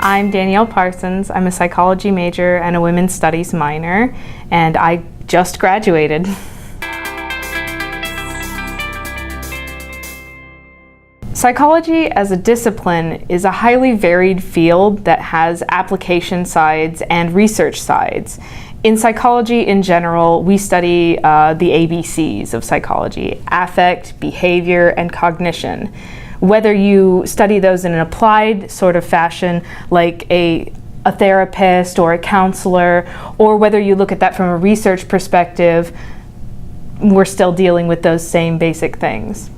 I'm Danielle Parsons. I'm a psychology major and a women's studies minor, and I just graduated. Psychology as a discipline is a highly varied field that has application sides and research sides. In psychology in general, we study the ABCs of psychology: affect, behavior, and cognition. Whether you study those in an applied sort of fashion, like a therapist or a counselor, or whether you look at that from a research perspective, we're still dealing with those same basic things.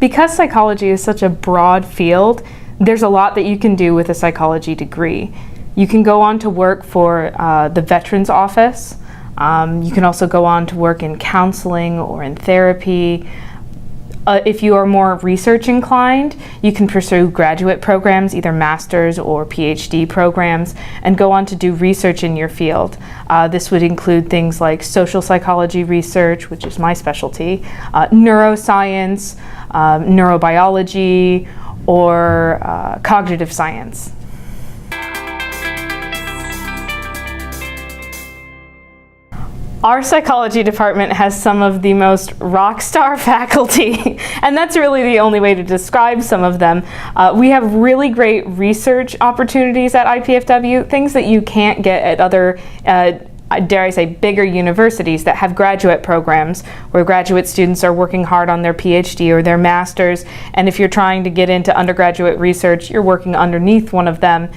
Because psychology is such a broad field, there's a lot that you can do with a psychology degree. You can go on to work for the Veterans Office. You can also go on to work in counseling or in therapy. If you are more research inclined, you can pursue graduate programs, either master's or PhD programs, and go on to do research in your field. This would include things like social psychology research, which is my specialty, neuroscience, neurobiology, or cognitive science. Our psychology department has some of the most rock star faculty, and that's really the only way to describe some of them. We have really great research opportunities at IPFW, things that you can't get at other, dare I say, bigger universities that have graduate programs where graduate students are working hard on their PhD or their master's, and if you're trying to get into undergraduate research, you're working underneath one of them.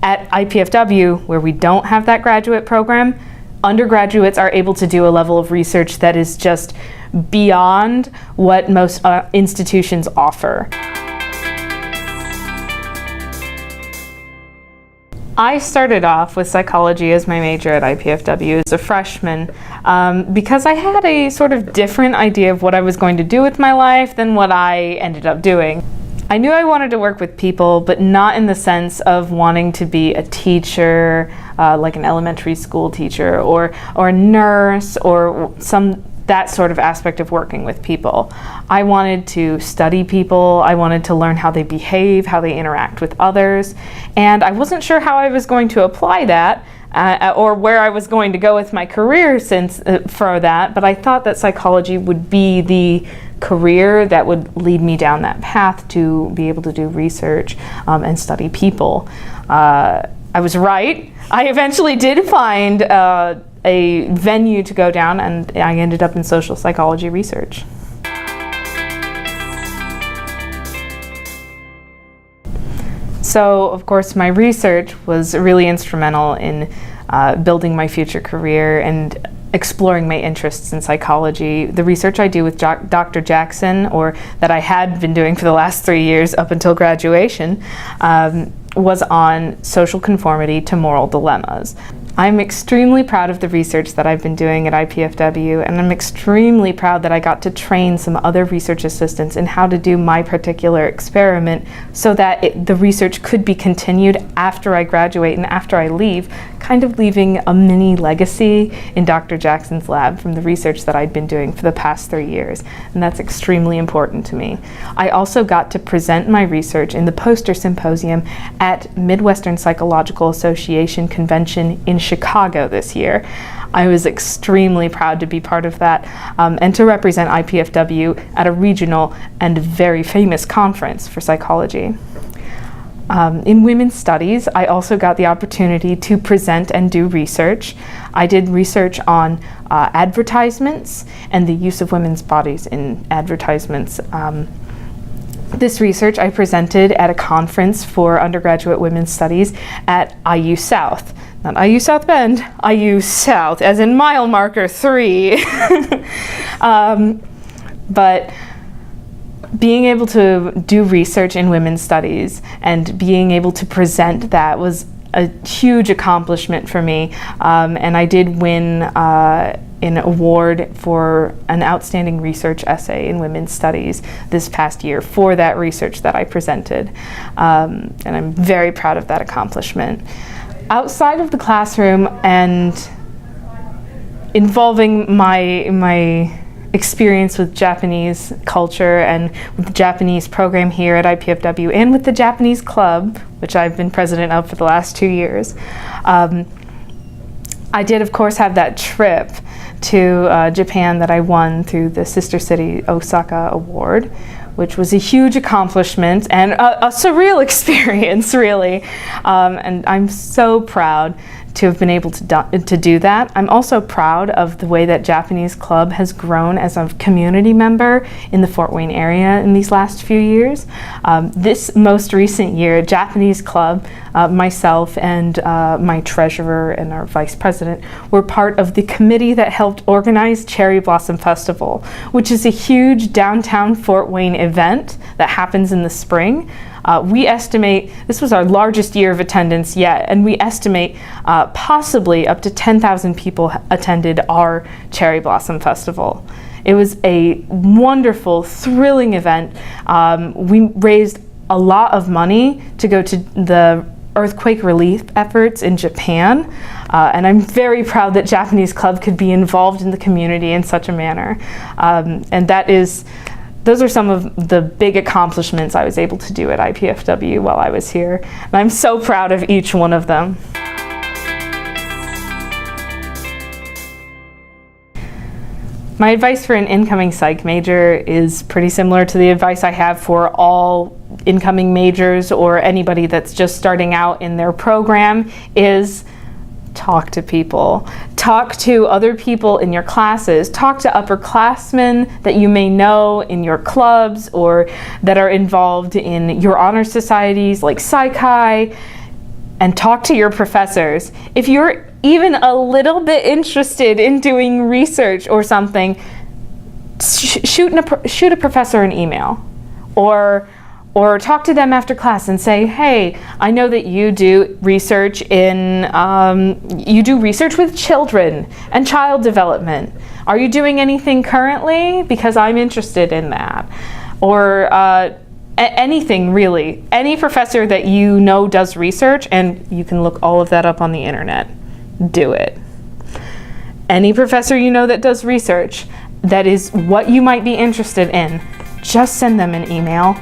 At IPFW, where we don't have that graduate program, undergraduates are able to do a level of research that is just beyond what most institutions offer. I started off with psychology as my major at IPFW as a freshman because I had a sort of different idea of what I was going to do with my life than what I ended up doing. I knew I wanted to work with people, but not in the sense of wanting to be a teacher, like an elementary school teacher, or a nurse, or that sort of aspect of working with people. I wanted to study people. I wanted to learn how they behave, how they interact with others, and I wasn't sure how I was going to apply that or where I was going to go with my career for that, but I thought that psychology would be the career that would lead me down that path to be able to do research and study people. I was right. I eventually did find a venue to go down, and I ended up in social psychology research. So, of course, my research was really instrumental in building my future career and exploring my interests in psychology. The research I do with Dr. Jackson, or that I had been doing for the last 3 years up until graduation, was on social conformity to moral dilemmas. I'm extremely proud of the research that I've been doing at IPFW, and I'm extremely proud that I got to train some other research assistants in how to do my particular experiment so that the research could be continued after I graduate and after I leave, kind of leaving a mini legacy in Dr. Jackson's lab from the research that I'd been doing for the past 3 years, and that's extremely important to me. I also got to present my research in the poster symposium at Midwestern Psychological Association Convention in Chicago this year. I was extremely proud to be part of that and to represent IPFW at a regional and very famous conference for psychology. In women's studies, I also got the opportunity to present and do research. I did research on advertisements and the use of women's bodies in advertisements. This research I presented at a conference for undergraduate women's studies at IU South. Not IU South Bend, IU South, as in mile marker 3. But being able to do research in women's studies and being able to present that was a huge accomplishment for me. And I did win an award for an outstanding research essay in women's studies this past year for that research that I presented. And I'm very proud of that accomplishment. Outside of the classroom and involving my experience with Japanese culture and with the Japanese program here at IPFW and with the Japanese club, which I've been president of for the last 2 years. I did, of course, have that trip to Japan that I won through the Sister City Osaka Award, which was a huge accomplishment and a surreal experience, really. And I'm so proud to have been able to do that. I'm also proud of the way that Japanese Club has grown as a community member in the Fort Wayne area in these last few years. This most recent year, Japanese Club, myself and my treasurer and our vice president were part of the committee that helped organize Cherry Blossom Festival, which is a huge downtown Fort Wayne event that happens in the spring. We estimate, this was our largest year of attendance yet, and we estimate possibly up to 10,000 people attended our Cherry Blossom Festival. It was a wonderful, thrilling event. We raised a lot of money to go to the earthquake relief efforts in Japan, and I'm very proud that Japanese Club could be involved in the community in such a manner. And those are some of the big accomplishments I was able to do at IPFW while I was here. And I'm so proud of each one of them. My advice for an incoming psych major is pretty similar to the advice I have for all incoming majors or anybody that's just starting out in their program is talk to people. Talk to other people in your classes. Talk to upperclassmen that you may know in your clubs or that are involved in your honor societies like Psych-Hi, and talk to your professors. If you're even a little bit interested in doing research or something, shoot a professor an email or talk to them after class and say, hey, I know that you do research with children and child development. Are you doing anything currently? Because I'm interested in that. Or anything really. Any professor that you know does research, and you can look all of that up on the internet, do it. Any professor you know that does research, that is what you might be interested in, just send them an email.